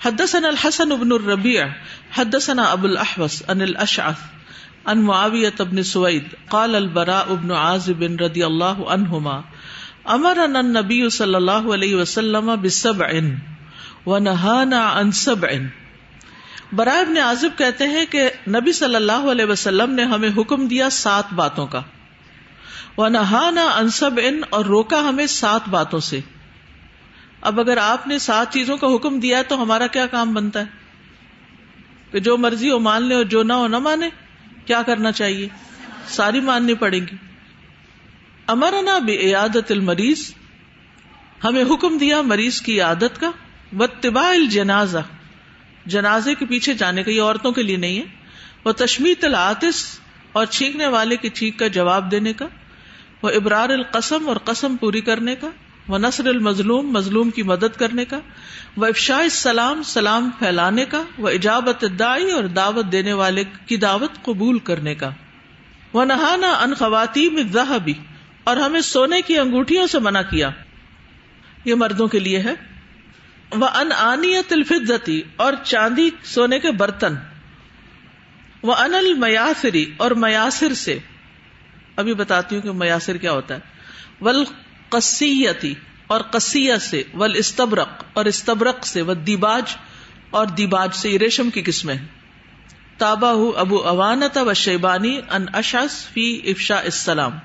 حدثنا الحسن بن الربيع حدثنا ابو الاحوص عن الاشعث عن معاوية بن سويد قال البراء بن عازب رضي الله عنهما امرنا النبي صلى الله عليه وسلم بسبع ونهانا عن سبع. براء بن عازب کہتے ہیں کہ نبی صلی اللہ علیہ وسلم نے ہمیں حکم دیا 7 باتوں کا، وَنَهَانَا عَنْ سَبْعٍ اور روکا ہمیں 7 باتوں سے. اب اگر آپ نے 7 چیزوں کا حکم دیا ہے تو ہمارا کیا کام بنتا ہے کہ جو مرضی ہو مان لے اور جو نہ ہو نہ مانے؟ کیا کرنا چاہیے؟ ساری ماننی پڑیں گی. امرنا بعیادۃ المریض، ہمیں حکم دیا مریض کی عیادت کا، واتباع الجنازہ، جنازے کے پیچھے جانے کا، یہ عورتوں کے لیے نہیں ہے، وتشمیت العاطس اور چھینکنے والے کی چھینک کا جواب دینے کا، وابرار القسم اور قسم پوری کرنے کا، ونصر المظلوم، مظلوم کی مدد کرنے کا، وافشاء السلام، سلام پھیلانے کا، واجابت الداعی اور دعوت دینے والے کی دعوت قبول کرنے کا، ونہانا عن خواتیم الذہب اور ہمیں سونے کی انگوٹھیوں سے منع کیا، یہ مردوں کے لیے ہے، وعن آنیۃ الفضۃ اور چاندی سونے کے برتن، وعن المیاثر اور میاسر سے، ابھی بتاتی ہوں کہ میاسر کیا ہوتا ہے، والقصیۃ اور قصیہ سے، والاستبرق اور استبرق سے، والدیباج اور دیباج سے، یہ ریشم کی قسمیں ہیں. تابعہ ابو عوانۃ والشیبانی عن اشعث فی افشاء السلام.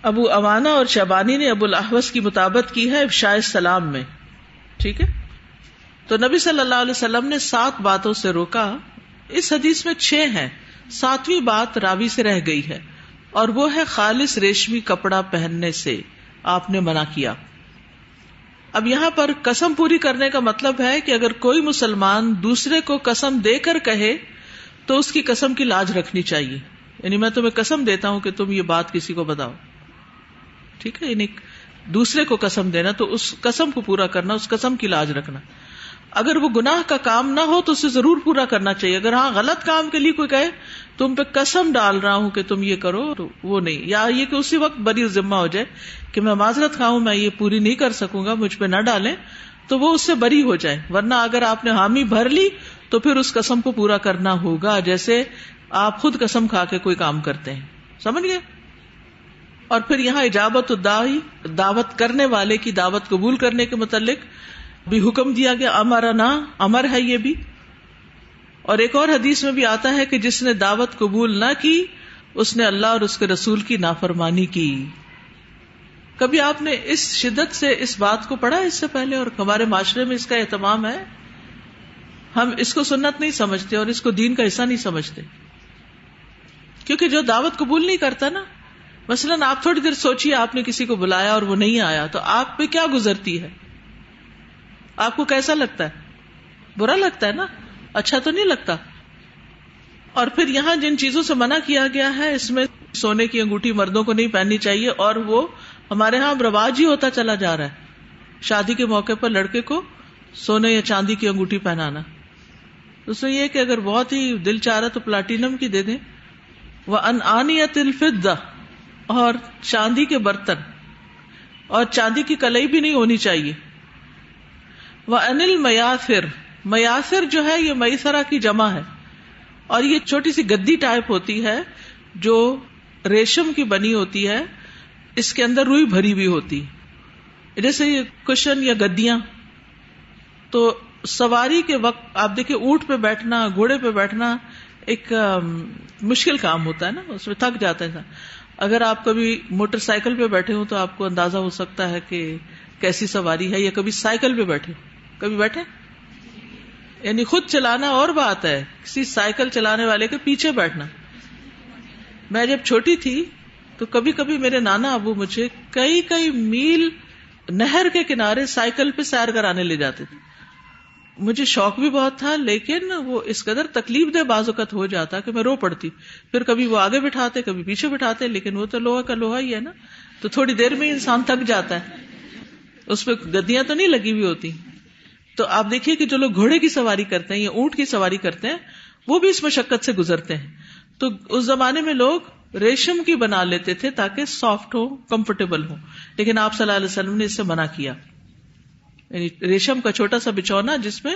ابو عوانہ اور شیبانی نے ابو الاحوص کی مطابقت کی ہے افشاء السلام میں. ٹھیک ہے، تو نبی صلی اللہ علیہ وسلم نے 7 باتوں سے روکا. اس حدیث میں 6 ہیں، 7ویں بات راوی سے رہ گئی ہے اور وہ ہے خالص ریشمی کپڑا پہننے سے آپ نے منع کیا. اب یہاں پر قسم پوری کرنے کا مطلب ہے کہ اگر کوئی مسلمان دوسرے کو قسم دے کر کہے تو اس کی قسم کی لاج رکھنی چاہیے. یعنی میں تمہیں قسم دیتا ہوں کہ تم یہ بات کسی کو بتاؤ، ٹھیک ہے، یعنی دوسرے کو قسم دینا تو اس قسم کو پورا کرنا، اس قسم کی لاج رکھنا. اگر وہ گناہ کا کام نہ ہو تو اسے ضرور پورا کرنا چاہیے. اگر ہاں غلط کام کے لیے کوئی کہے تم پہ قسم ڈال رہا ہوں کہ تم یہ کرو، تو وہ نہیں. یا یہ کہ اسی وقت بری ذمہ ہو جائے کہ میں معذرت خواہ ہوں، میں یہ پوری نہیں کر سکوں گا، مجھ پہ نہ ڈالیں، تو وہ اس سے بری ہو جائے. ورنہ اگر آپ نے حامی بھر لی تو پھر اس قسم کو پورا کرنا ہوگا، جیسے آپ خود قسم کھا کے کوئی کام کرتے ہیں. سمجھ گئے؟ اور پھر یہاں اجابت الداعی، دعوت کرنے والے کی دعوت قبول کرنے کے متعلق بھی حکم دیا گیا. امرنا، امر ہے یہ بھی. اور ایک اور حدیث میں بھی آتا ہے کہ جس نے دعوت قبول نہ کی اس نے اللہ اور اس کے رسول کی نافرمانی کی. کبھی آپ نے اس شدت سے اس بات کو پڑھا اس سے پہلے؟ اور ہمارے معاشرے میں اس کا اہتمام ہے. ہم اس کو سنت نہیں سمجھتے اور اس کو دین کا حصہ نہیں سمجھتے، کیونکہ جو دعوت قبول نہیں کرتا نا، مثلاً آپ تھوڑی دیر سوچیے، آپ نے کسی کو بلایا اور وہ نہیں آیا تو آپ پہ کیا گزرتی ہے؟ آپ کو کیسا لگتا ہے؟ برا لگتا ہے نا، اچھا تو نہیں لگتا. اور پھر یہاں جن چیزوں سے منع کیا گیا ہے اس میں سونے کی انگوٹھی مردوں کو نہیں پہننی چاہیے، اور وہ ہمارے ہاں رواج ہی ہوتا چلا جا رہا ہے. شادی کے موقع پر لڑکے کو سونے یا چاندی کی انگوٹھی پہنانا. اس میں یہ کہ اگر بہت ہی دل چاہ رہا تو پلاٹینم کی دے دیں. وَأَنْ آنِيَةِ الْفِضَّةِ اور چاندی کے برتن، اور چاندی کی کلئی بھی نہیں ہونی چاہیے. وَأَنِ الْمَيَاثِرِ، میاثر جو ہے یہ میسرہ کی جمع ہے، اور یہ چھوٹی سی گدی ٹائپ ہوتی ہے جو ریشم کی بنی ہوتی ہے، اس کے اندر روئی بھری ہوئی ہوتی، جیسے یہ کشن یا گدیاں. تو سواری کے وقت آپ دیکھیں اونٹ پہ بیٹھنا، گھوڑے پہ بیٹھنا ایک مشکل کام ہوتا ہے نا، اس میں تھک جاتا ہے. اگر آپ کبھی موٹر سائیکل پہ بیٹھے ہوں تو آپ کو اندازہ ہو سکتا ہے کہ کیسی سواری ہے، یا کبھی سائیکل پہ بیٹھے، کبھی بیٹھے، یعنی خود چلانا اور بات ہے، کسی سائیکل چلانے والے کے پیچھے بیٹھنا. میں جب چھوٹی تھی تو کبھی کبھی میرے نانا ابو مجھے کئی میل نہر کے کنارے سائیکل پہ سیر کرانے لے جاتے تھے. مجھے شوق بھی بہت تھا، لیکن وہ اس قدر تکلیف دہ بعض اوقات ہو جاتا کہ میں رو پڑتی. پھر کبھی وہ آگے بٹھاتے، کبھی پیچھے بٹھاتے، لیکن وہ تو لوہا کا لوہا ہی ہے نا، تو تھوڑی دیر میں انسان تھک جاتا ہے. اس پہ گدیاں تو نہیں لگی ہوئی ہوتی. تو آپ دیکھیے کہ جو لوگ گھوڑے کی سواری کرتے ہیں یا اونٹ کی سواری کرتے ہیں وہ بھی اس مشقت سے گزرتے ہیں. تو اس زمانے میں لوگ ریشم کی بنا لیتے تھے تاکہ سافٹ ہو، کمفرٹیبل ہو، لیکن آپ صلی اللہ علیہ وسلم نے اس سے منع کیا. یعنی ریشم کا چھوٹا سا بچھونا جس میں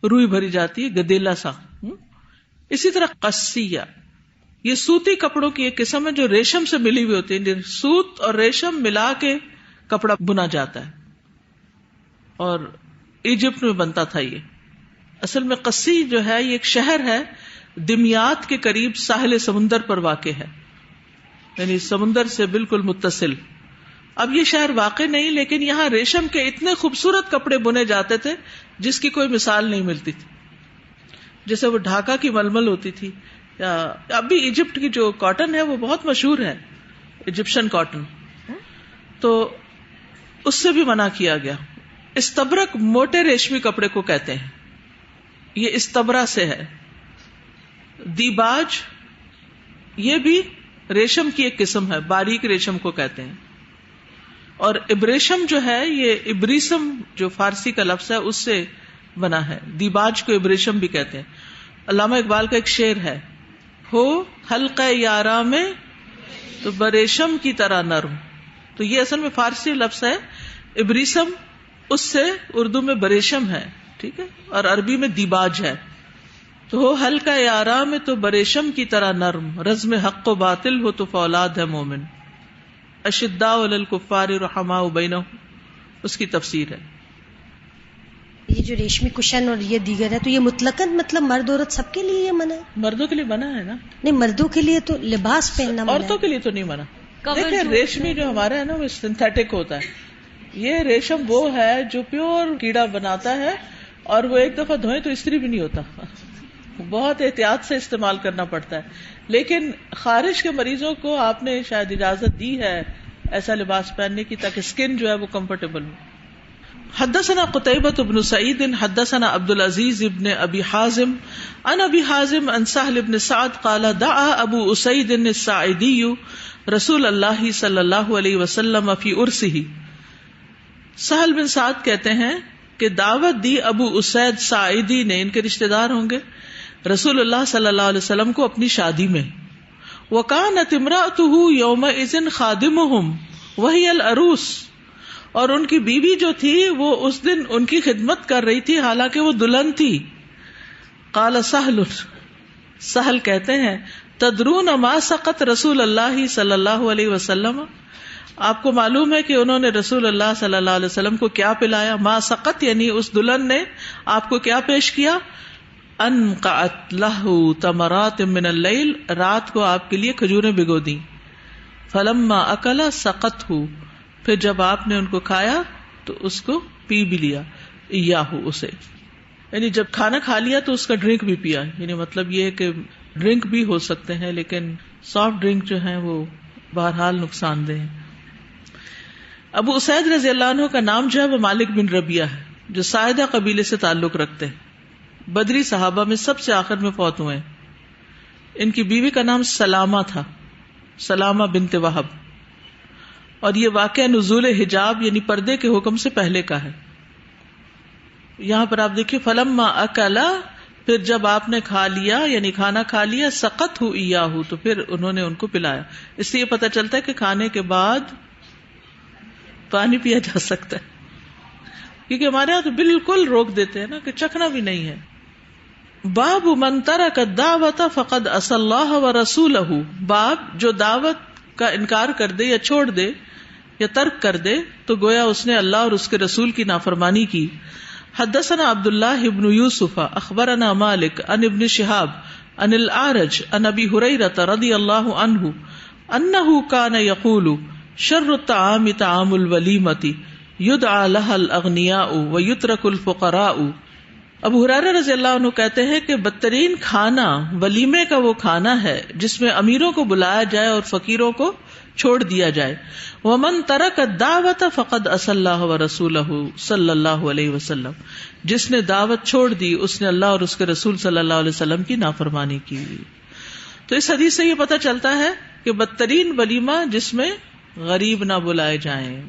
روئی بھری جاتی ہے، گدیلا سا. اسی طرح قصیہ، یہ سوتی کپڑوں کی ایک قسم ہے جو ریشم سے ملی ہوئی ہوتی ہے. سوت اور ریشم ملا کے کپڑا بنا جاتا ہے، اور ایجپٹ میں بنتا تھا. یہ اصل میں قصی جو ہے یہ ایک شہر ہے، دمیات کے قریب ساحل سمندر پر واقع ہے، یعنی سمندر سے بالکل متصل. اب یہ شہر واقع نہیں، لیکن یہاں ریشم کے اتنے خوبصورت کپڑے بنے جاتے تھے جس کی کوئی مثال نہیں ملتی تھی. جیسے وہ ڈھاکہ کی ململ ہوتی تھی، یا اب بھی ایجپٹ کی جو کاٹن ہے وہ بہت مشہور ہے، ایجپشن کاٹن، تو اس سے بھی منع کیا گیا. استبرق موٹے ریشمی کپڑے کو کہتے ہیں، یہ استبرا سے ہے. دیباج یہ بھی ریشم کی ایک قسم ہے، باریک ریشم کو کہتے ہیں. اور ابریشم جو ہے یہ ابریسم جو فارسی کا لفظ ہے اس سے بنا ہے. دیباج کو ابریشم بھی کہتے ہیں. علامہ اقبال کا ایک شعر ہے، ہو حلقہ یارا میں تو بریشم کی طرح نرم. تو یہ اصل میں فارسی لفظ ہے ابریسم، اس سے اردو میں بریشم ہے، ٹھیک ہے، اور عربی میں دیباج ہے. تو ہو حلقہ یارا میں تو بریشم کی طرح نرم، رزم حق و باطل ہو تو فولاد ہے مومن، اشداء علی الکفار رحماء بینہم. اس کی تفسیر ہے. یہ جو ریشمی کشن اور یہ دیگر ہے تو یہ مطلقاً مطلب مرد عورت سب کے لیے یہ منع ہے؟ مردوں کے لیے منع ہے نا. نہیں، مردوں کے لیے تو لباس پہننا منع ہے، عورتوں کے لیے تو نہیں منع. دیکھیں ریشمی جو ہمارا ہے نا وہ سنتھیٹک ہوتا ہے. یہ ریشم وہ ہے جو پیور کیڑا بناتا ہے، اور وہ ایک دفعہ دھوئیں تو استری بھی نہیں ہوتا. بہت احتیاط سے استعمال کرنا پڑتا ہے. لیکن خارش کے مریضوں کو آپ نے شاید اجازت دی ہے ایسا لباس پہننے کی تاکہ اسکن جو ہے وہ کمفرٹیبل ہو. حدثنا قتيبة بن سعيد حدثنا عبد العزيز بن ابي حازم عن ابي حازم عن سهل بن سعد قال دعا ابو اسيد الساعدي رسول الله صلی اللہ علیہ وسلم فی عرسه. سہل بن سعد کہتے ہیں کہ دعوت دی ابو اسید ساعدی نے، ان کے رشتہ دار ہوں گے، رسول اللہ صلی اللہ علیہ وسلم کو اپنی شادی میں. وکانت امرأته یومئذ خادمهم وہی العروس، اور ان کی بیوی جو تھی وہ اس دن ان کی خدمت کر رہی تھی حالانکہ وہ دلہن تھی. قال سہل کہتے ہیں تدرون ما سقط رسول اللہ صلی اللہ علیہ وسلم، آپ کو معلوم ہے کہ انہوں نے رسول اللہ صلی اللہ علیہ وسلم کو کیا پلایا؟ ما سقط یعنی اس دلہن نے آپ کو کیا پیش کیا؟ انقعت لہ تمرات من اللیل، رات کو آپ کے لیے کھجوریں بھگو دیں. فلما اکل سقطہ، پھر جب آپ نے ان کو کھایا تو اس کو پی بھی لیا. یاہو اسے، یعنی جب کھانا کھا لیا تو اس کا ڈرنک بھی پیا. یعنی مطلب یہ کہ ڈرنک بھی ہو سکتے ہیں لیکن سافٹ ڈرنک جو ہیں وہ بہرحال نقصان دہ ہیں. ابو اسید رضی اللہ عنہ کا نام جو ہے وہ مالک بن ربیہ ہے، جو ساعدہ قبیلے سے تعلق رکھتے ہیں. بدری صحابہ میں سب سے آخر میں فوت ہوئے. ان کی بیوی کا نام سلامہ تھا، سلامہ بنت وہب، اور یہ واقعہ نزول حجاب یعنی پردے کے حکم سے پہلے کا ہے. یہاں پر آپ دیکھیے فلما اکلا، پھر جب آپ نے کھا لیا یعنی کھانا کھا لیا، سقط ہو ایاہو، تو پھر انہوں نے ان کو پلایا. اس سے یہ پتہ چلتا ہے کہ کھانے کے بعد پانی پیا جا سکتا ہے، کیونکہ ہمارے یہاں تو بالکل روک دیتے ہیں نا کہ چکھنا بھی نہیں ہے. باب من ترک الدعوۃ فقد عصى اللہ ورسولہ، باب جو دعوت کا انکار کر دے یا چھوڑ دے یا ترک کر دے تو گویا اس نے اللہ اور اس کے رسول کی نافرمانی کی. حدثنا عبد اللہ ابن یوسف اخبرنا مالک عن ابن شہاب عن الاعرج عن ابی ہریرہ رضی اللہ عنہ انہ کان یقول شر الطعام طعام الولیمۃ یدعى لها الاغنیاء ویترک الفقراء. ابو ہریرہ رضی اللہ عنہ کہتے ہیں کہ بدترین کھانا ولیمے کا وہ کھانا ہے جس میں امیروں کو بلایا جائے اور فقیروں کو چھوڑ دیا جائے. ومن ترک الدعوۃ فقد عصى اللہ ورسولہ صلی اللہ علیہ وسلم، جس نے دعوت چھوڑ دی اس نے اللہ اور اس کے رسول صلی اللہ علیہ وسلم کی نافرمانی کی. تو اس حدیث سے یہ پتہ چلتا ہے کہ بدترین ولیمہ جس میں غریب نہ بلائے جائیں،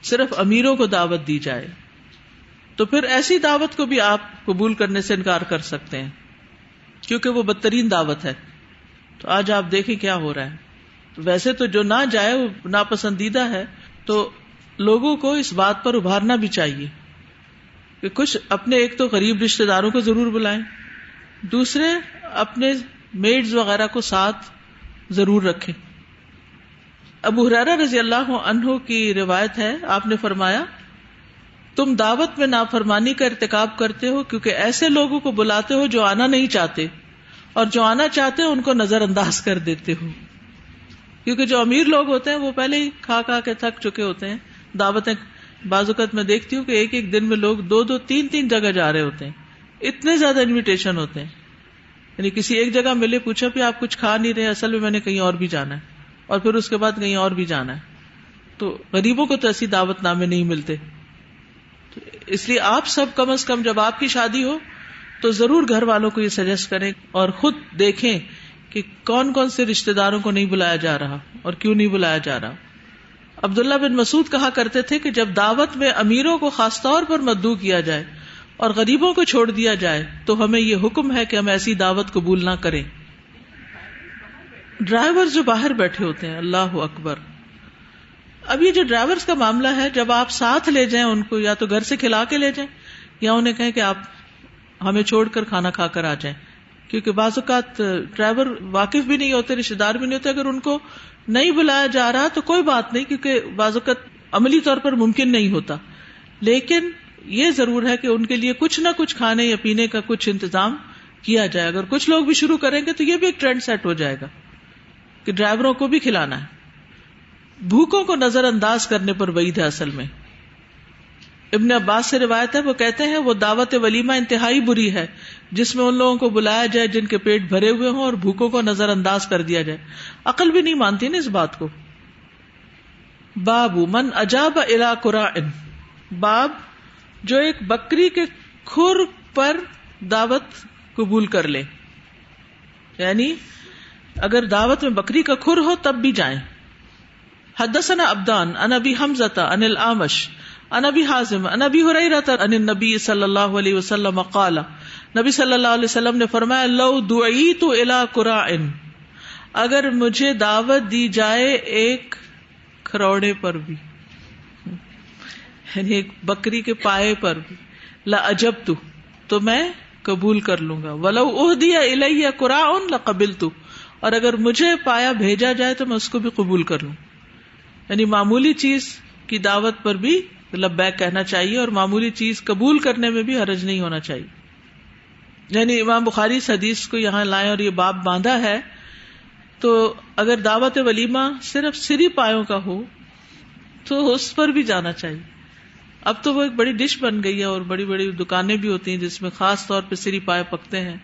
صرف امیروں کو دعوت دی جائے. تو پھر ایسی دعوت کو بھی آپ قبول کرنے سے انکار کر سکتے ہیں کیونکہ وہ بدترین دعوت ہے. تو آج آپ دیکھیں کیا ہو رہا ہے. ویسے تو جو نہ جائے وہ ناپسندیدہ ہے، تو لوگوں کو اس بات پر ابھارنا بھی چاہیے کہ کچھ اپنے ایک تو غریب رشتہ داروں کو ضرور بلائیں، دوسرے اپنے میڈز وغیرہ کو ساتھ ضرور رکھیں. ابو ہریرہ رضی اللہ عنہ کی روایت ہے، آپ نے فرمایا تم دعوت میں نافرمانی کا ارتکاب کرتے ہو کیونکہ ایسے لوگوں کو بلاتے ہو جو آنا نہیں چاہتے، اور جو آنا چاہتے ہیں ان کو نظر انداز کر دیتے ہو. کیونکہ جو امیر لوگ ہوتے ہیں وہ پہلے ہی کھا کے تھک چکے ہوتے ہیں. دعوتیں بعض اوقات میں دیکھتی ہوں کہ ایک ایک دن میں لوگ 2 3 جگہ جا رہے ہوتے ہیں، اتنے زیادہ انویٹیشن ہوتے ہیں. یعنی کسی ایک جگہ ملے، پوچھا بھی آپ کچھ کھا نہیں رہے، اصل میں نے کہیں اور بھی جانا ہے، اور پھر اس کے بعد کہیں اور بھی جانا ہے. تو غریبوں کو تو ایسی دعوت نامے نہیں ملتے. تو اس لیے آپ سب کم از کم جب آپ کی شادی ہو تو ضرور گھر والوں کو یہ سجیسٹ کریں اور خود دیکھیں کہ کون کون سے رشتہ داروں کو نہیں بلایا جا رہا اور کیوں نہیں بلایا جا رہا. عبداللہ بن مسعود کہا کرتے تھے کہ جب دعوت میں امیروں کو خاص طور پر مدعو کیا جائے اور غریبوں کو چھوڑ دیا جائے تو ہمیں یہ حکم ہے کہ ہم ایسی دعوت قبول نہ کریں. ڈرائیور جو باہر بیٹھے ہوتے ہیں، اللہ اکبر. اب یہ جو ڈرائیورز کا معاملہ ہے، جب آپ ساتھ لے جائیں ان کو، یا تو گھر سے کھلا کے لے جائیں یا انہیں کہیں کہ آپ ہمیں چھوڑ کر کھانا کھا کر آ جائیں. کیونکہ بعض اوقات ڈرائیور واقف بھی نہیں ہوتے، رشتے دار بھی نہیں ہوتے. اگر ان کو نہیں بلایا جا رہا تو کوئی بات نہیں، کیونکہ بعض اوقات عملی طور پر ممکن نہیں ہوتا. لیکن یہ ضرور ہے کہ ان کے لیے کچھ نہ کچھ کھانے یا پینے کا کچھ انتظام کیا جائے. اگر کچھ لوگ بھی شروع کریں گے تو یہ بھی ایک ٹرینڈ سیٹ ہو جائے گا کہ ڈرائیوروں کو بھی کھلانا ہے. بھوکوں کو نظر انداز کرنے پر وعید ہے. اصل میں ابن عباس سے روایت ہے، وہ کہتے ہیں وہ دعوت ولیمہ انتہائی بری ہے جس میں ان لوگوں کو بلایا جائے جن کے پیٹ بھرے ہوئے ہوں اور بھوکوں کو نظر انداز کر دیا جائے. عقل بھی نہیں مانتی نا اس بات کو. باب من اجاب الی قراء، باب جو ایک بکری کے کھر پر دعوت قبول کر لے، یعنی اگر دعوت میں بکری کا کھر ہو تب بھی جائیں. حدثنا عبدان عن ابی حمزۃ عن الاعمش عن ابی حازم عن ابی ہریرہ عن النبی صلی اللہ علیہ وسلم قال، نبی صلی اللہ علیہ وسلم نے فرمایا لو دعیت الی قراء، اگر مجھے دعوت دی جائے ایک کھروڑے پر بھی، یعنی ایک بکری کے پائے پر بھی، لاجبت، تو میں قبول کر لوں گا. ولو اہدی الی قراء لقبلت، اور اگر مجھے پایا بھیجا جائے تو میں اس کو بھی قبول کر لوں. یعنی معمولی چیز کی دعوت پر بھی لبیک کہنا چاہیے اور معمولی چیز قبول کرنے میں بھی حرج نہیں ہونا چاہیے. یعنی امام بخاری اس حدیث کو یہاں لائیں اور یہ باب باندھا ہے. تو اگر دعوت ولیمہ صرف سری پایوں کا ہو تو اس پر بھی جانا چاہیے. اب تو وہ ایک بڑی ڈش بن گئی ہے اور بڑی بڑی دکانیں بھی ہوتی ہیں جس میں خاص طور پہ سری پائے پکتے ہیں،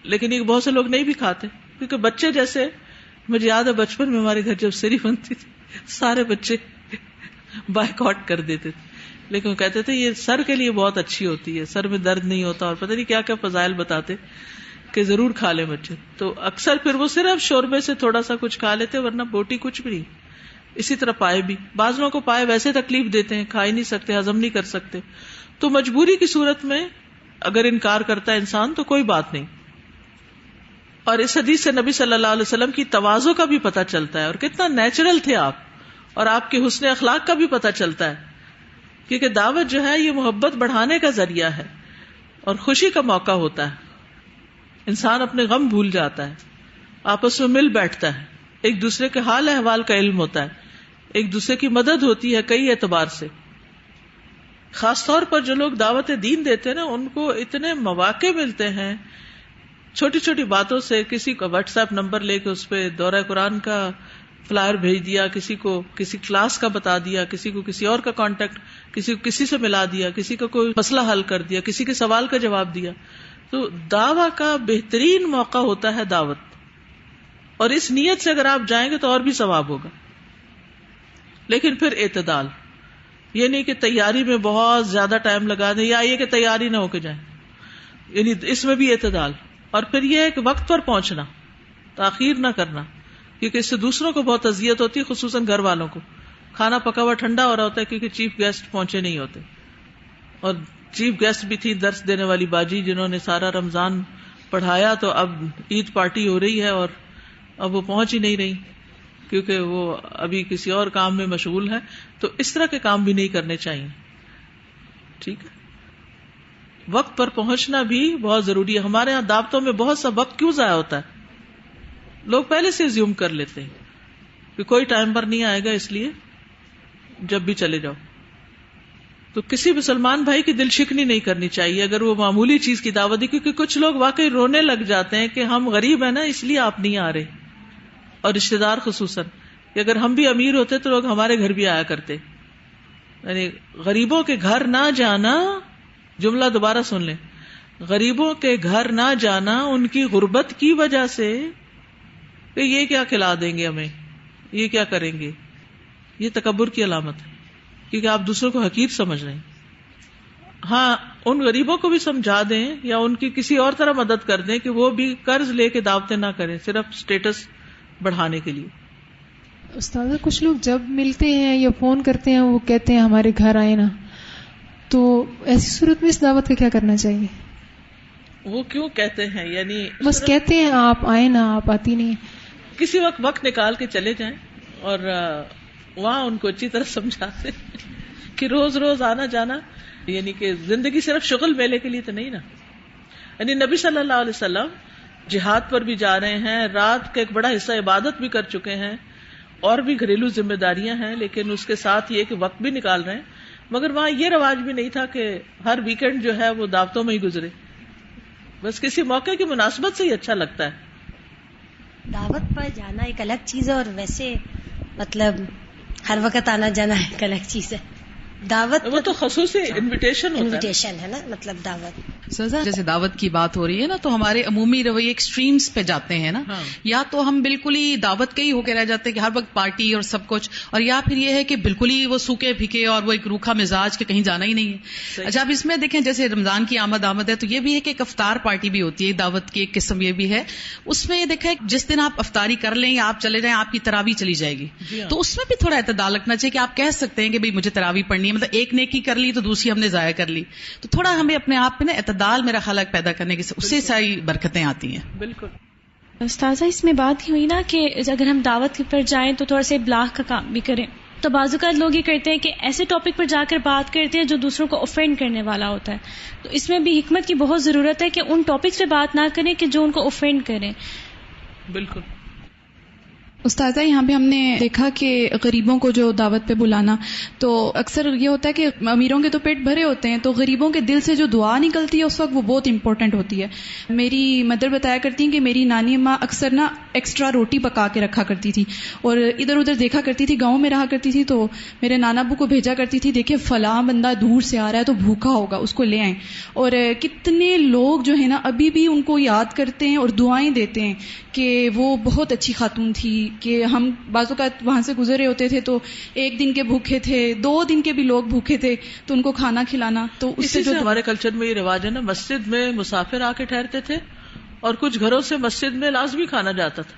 لیکن یہ بہت سے لوگ نہیں بھی کھاتے. کیونکہ بچے، جیسے مجھے یاد ہے بچپن میں ہمارے گھر جب سری بنتی تھی سارے بچے بائیکاٹ کر دیتے تھے، لیکن وہ کہتے تھے یہ سر کے لیے بہت اچھی ہوتی ہے، سر میں درد نہیں ہوتا، اور پتہ نہیں کیا کیا فضائل بتاتے کہ ضرور کھا لیں بچے. تو اکثر پھر وہ صرف شوربے سے تھوڑا سا کچھ کھا لیتے، ورنہ بوٹی کچھ بھی نہیں. اسی طرح پائے بھی، بعض لوگوں کو پائے ویسے تکلیف دیتے ہیں، کھا ہی نہیں سکتے، ہضم نہیں کر سکتے. تو مجبوری کی صورت میں اگر انکار کرتا ہے انسان تو کوئی بات نہیں. اور اس حدیث سے نبی صلی اللہ علیہ وسلم کی تواضع کا بھی پتہ چلتا ہے اور کتنا نیچرل تھے آپ، اور آپ کے حسن اخلاق کا بھی پتہ چلتا ہے. کیونکہ دعوت جو ہے یہ محبت بڑھانے کا ذریعہ ہے اور خوشی کا موقع ہوتا ہے. انسان اپنے غم بھول جاتا ہے، آپس میں مل بیٹھتا ہے، ایک دوسرے کے حال احوال کا علم ہوتا ہے، ایک دوسرے کی مدد ہوتی ہے کئی اعتبار سے. خاص طور پر جو لوگ دعوت دین دیتے ہیں نا، ان کو اتنے مواقع ملتے ہیں چھوٹی چھوٹی باتوں سے. کسی کا واٹس ایپ نمبر لے کے اس پہ دورہ قرآن کا فلائر بھیج دیا، کسی کو کسی کلاس کا بتا دیا، کسی کو کسی اور کا کانٹیکٹ، کسی کو کسی سے ملا دیا، کسی کا کوئی مسئلہ حل کر دیا، کسی کے سوال کا جواب دیا. تو دعویٰ کا بہترین موقع ہوتا ہے دعوت، اور اس نیت سے اگر آپ جائیں گے تو اور بھی ثواب ہوگا. لیکن پھر اعتدال، یہ نہیں کہ تیاری میں بہت زیادہ ٹائم لگا دیں یا یہ کہ تیاری نہ ہو کے جائیں، یعنی اس میں بھی اعتدال. اور پھر یہ ہے کہ وقت پر پہنچنا، تاخیر نہ کرنا، کیونکہ اس سے دوسروں کو بہت اذیت ہوتی ہے، خصوصاً گھر والوں کو. کھانا پکا ہوا ٹھنڈا ہو رہا ہوتا ہے کیونکہ چیف گیسٹ پہنچے نہیں ہوتے، اور چیف گیسٹ بھی تھی درس دینے والی باجی جنہوں نے سارا رمضان پڑھایا، تو اب عید پارٹی ہو رہی ہے اور اب وہ پہنچ ہی نہیں رہی کیونکہ وہ ابھی کسی اور کام میں مشغول ہے. تو اس طرح کے کام بھی نہیں کرنے چاہیے. ٹھیک ہے. وقت پر پہنچنا بھی بہت ضروری ہے. ہمارے یہاں دعوتوں میں بہت سا وقت کیوں ضائع ہوتا ہے؟ لوگ پہلے سے زیوم کر لیتے ہیں کہ کوئی ٹائم پر نہیں آئے گا، اس لیے جب بھی چلے جاؤ. تو کسی مسلمان بھائی کی دل شکنی نہیں کرنی چاہیے اگر وہ معمولی چیز کی دعوت دی، کیونکہ کچھ لوگ واقعی رونے لگ جاتے ہیں کہ ہم غریب ہیں نا اس لیے آپ نہیں آ رہے. اور رشتے دار خصوصاً کہ اگر ہم بھی امیر ہوتے تو لوگ ہمارے گھر بھی آیا کرتے. یعنی غریبوں کے گھر نہ جانا، جملہ دوبارہ سن لیں، غریبوں کے گھر نہ جانا ان کی غربت کی وجہ سے کہ یہ کیا کھلا دیں گے ہمیں، یہ کیا کریں گے، یہ تکبر کی علامت ہے، کیونکہ آپ دوسروں کو حقیر سمجھ رہے ہیں. ہاں ان غریبوں کو بھی سمجھا دیں یا ان کی کسی اور طرح مدد کر دیں کہ وہ بھی قرض لے کے دعوتیں نہ کریں صرف سٹیٹس بڑھانے کے لیے. استاذہ کچھ لوگ جب ملتے ہیں یا فون کرتے ہیں وہ کہتے ہیں ہمارے گھر آئے نا، تو ایسی صورت میں اس دعوت کا کیا کرنا چاہیے؟ وہ کیوں کہتے ہیں؟ یعنی بس کہتے ہیں آپ آئے نا، آپ آتی نہیں. کسی وقت نکال کے چلے جائیں اور وہاں ان کو اچھی طرح سمجھاتے کہ روز روز آنا جانا، یعنی کہ زندگی صرف شغل میلے کے لیے تو نہیں نا. یعنی نبی صلی اللہ علیہ وسلم جہاد پر بھی جا رہے ہیں، رات کا ایک بڑا حصہ عبادت بھی کر چکے ہیں، اور بھی گھریلو ذمہ داریاں ہیں، لیکن اس کے ساتھ یہ کہ وقت بھی نکال رہے ہیں. مگر وہاں یہ رواج بھی نہیں تھا کہ ہر ویکینڈ جو ہے وہ دعوتوں میں ہی گزرے، بس کسی موقع کی مناسبت سے ہی اچھا لگتا ہے. دعوت پر جانا ایک الگ چیز ہے اور ویسے مطلب ہر وقت آنا جانا ایک الگ چیز ہے. دعوت وہ تو خصوصی انویٹیشن ہے نا، مطلب دعوت. سزا جیسے دعوت کی بات ہو رہی ہے نا، تو ہمارے عمومی رویے ایکسٹریمز پہ جاتے ہیں نا. یا تو ہم بالکل ہی دعوت کے ہی ہو کے رہ جاتے ہیں کہ ہر وقت پارٹی اور سب کچھ، اور یا پھر یہ ہے کہ بالکل ہی وہ سوکھے پھیکے اور وہ ایک روکھا مزاج کہ کہیں جانا ہی نہیں ہے. اچھا اب اس میں دیکھیں جیسے رمضان کی آمد ہے تو یہ بھی ہے کہ ایک افطار پارٹی بھی ہوتی ہے، دعوت کی ایک قسم یہ بھی ہے. اس میں یہ دیکھیں جس دن آپ افطاری کر لیں یا آپ چلے جائیں آپ کی تراویح چلی جائے گی، تو اس میں بھی تھوڑا اعتدال رکھنا چاہیے کہ آپ کہہ سکتے ہیں کہ بھئی مجھے تراویح پڑھنی ہے، مطلب ایک نیکی کر لی تو دوسری ہم نے ضائع کر لی. تو تھوڑا ہمیں اپنے آپ پہ نا اعتدال میرا خیال ہے پیدا کرنے کی، اس سے ساری برکتیں آتی ہیں. بالکل. استاذہ اس میں بات ہی ہوئی نا کہ اگر ہم دعوت پر جائیں تو تھوڑا سا ابلاغ کا کام بھی کریں. تو بعض اوقات لوگ یہ کرتے ہیں کہ ایسے ٹاپک پر جا کر بات کرتے ہیں جو دوسروں کو اوفینڈ کرنے والا ہوتا ہے. تو اس میں بھی حکمت کی بہت ضرورت ہے کہ ان ٹاپکس پہ بات نہ کریں کہ جو ان کو اوفینڈ کریں. بالکل. استاذہ یہاں پہ ہم نے دیکھا کہ غریبوں کو جو دعوت پہ بلانا، تو اکثر یہ ہوتا ہے کہ امیروں کے تو پیٹ بھرے ہوتے ہیں، تو غریبوں کے دل سے جو دعا نکلتی ہے اس وقت وہ بہت امپورٹنٹ ہوتی ہے. میری مدر بتایا کرتی ہیں کہ میری نانی اماں اکثر نا ایکسٹرا روٹی پکا کے رکھا کرتی تھی، اور ادھر ادھر دیکھا کرتی تھی، گاؤں میں رہا کرتی تھی، تو میرے نانا ابو کو بھیجا کرتی تھی دیکھیں فلاں بندہ دور سے آ رہا ہے تو بھوکا ہوگا، اس کو لے آئیں. اور کتنے لوگ جو ہے نا ابھی بھی ان کو یاد کرتے ہیں اور دعائیں دیتے ہیں کہ وہ بہت اچھی خاتون تھی، کہ ہم بعض اوقات وہاں سے گزرے ہوتے تھے تو ایک دن کے بھوکے تھے، 2 دن کے بھی لوگ بھوکے تھے، تو ان کو کھانا کھلانا. تو اس سے جو ہمارے کلچر میں یہ رواج ہے نا، مسجد میں مسافر آ کے ٹھہرتے تھے اور کچھ گھروں سے مسجد میں لازمی کھانا جاتا تھا.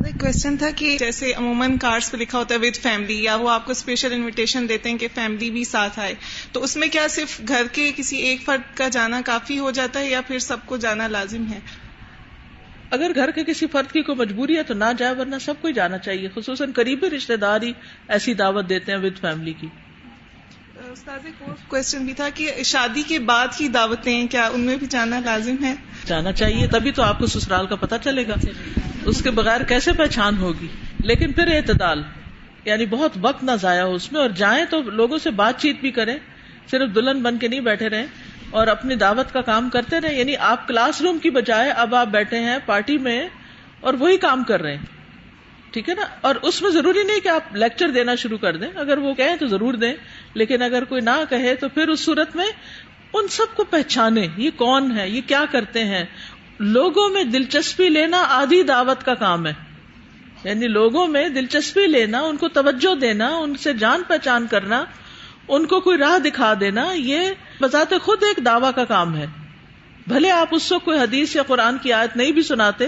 ایک کوشچن تھا کہ جیسے عموماً کارڈز پہ لکھا ہوتا ہے ود فیملی، یا وہ آپ کو اسپیشل انویٹیشن دیتے ہیں کہ فیملی بھی ساتھ آئے، تو اس میں کیا صرف گھر کے کسی ایک فرد کا جانا کافی ہو جاتا ہے یا پھر سب کو جانا لازم ہے؟ اگر گھر کے کسی فرد کی کوئی مجبوری ہے تو نہ جائے، ورنہ سب کو ہی جانا چاہیے، خصوصاً قریبی رشتے دار ہی ایسی دعوت دیتے ہیں ود فیملی کی. استاد ایک اور کوشچن بھی تھا کہ شادی کے بعد کی دعوتیں کیا ان میں بھی جانا لازم ہے؟ جانا چاہیے، تبھی تو آپ کو سسرال کا پتہ چلے گا، اس کے بغیر کیسے پہچان ہوگی. لیکن پھر اعتدال، یعنی بہت وقت نہ ضائع ہو اس میں، اور جائیں تو لوگوں سے بات چیت بھی کریں، صرف دلہن بن کے نہیں بیٹھے رہیں اور اپنی دعوت کا کام کرتے رہیں. یعنی آپ کلاس روم کی بجائے اب آپ بیٹھے ہیں پارٹی میں اور وہی کام کر رہے ہیں، ٹھیک ہے نا. اور اس میں ضروری نہیں کہ آپ لیکچر دینا شروع کر دیں، اگر وہ کہیں تو ضرور دیں، لیکن اگر کوئی نہ کہے تو پھر اس صورت میں ان سب کو پہچانے، یہ کون ہے، یہ کیا کرتے ہیں. لوگوں میں دلچسپی لینا آدھی دعوت کا کام ہے، یعنی لوگوں میں دلچسپی لینا، ان کو توجہ دینا، ان سے جان پہچان کرنا، ان کو کوئی راہ دکھا دینا، یہ بذات خود ایک دعویٰ کا کام ہے. بھلے آپ اس وقت کوئی حدیث یا قرآن کی آیت نہیں بھی سناتے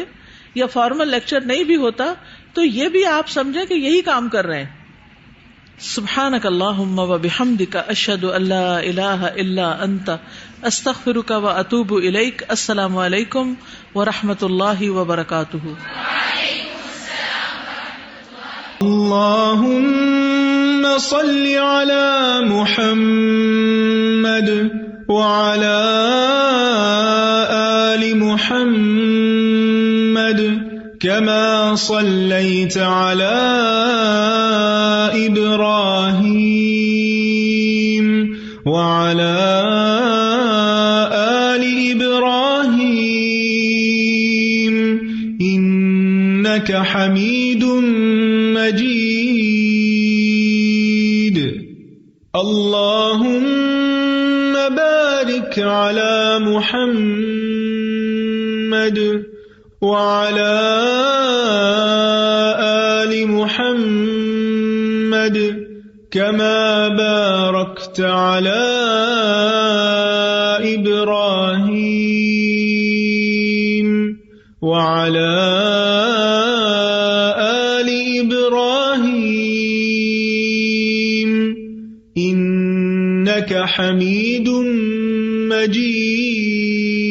یا فارمل لیکچر نہیں بھی ہوتا، تو یہ بھی آپ سمجھیں کہ یہی کام کر رہے ہیں. سبحانک اللہم و بحمدک اشہد ان لا الہ الا انت استغفرک و اتوب الیک. السلام علیکم و رحمۃ اللہ وبرکاتہ. اللهم صل على محمد وعلى آل محمد كما صليت على إبراهيم وعلى آل إبراهيم إنك حميد مجيد. اللهم بارك على محمد وعلى آل محمد كما باركت على إبراهيم وعلى آل إبراهيم إنك حميد مجيد.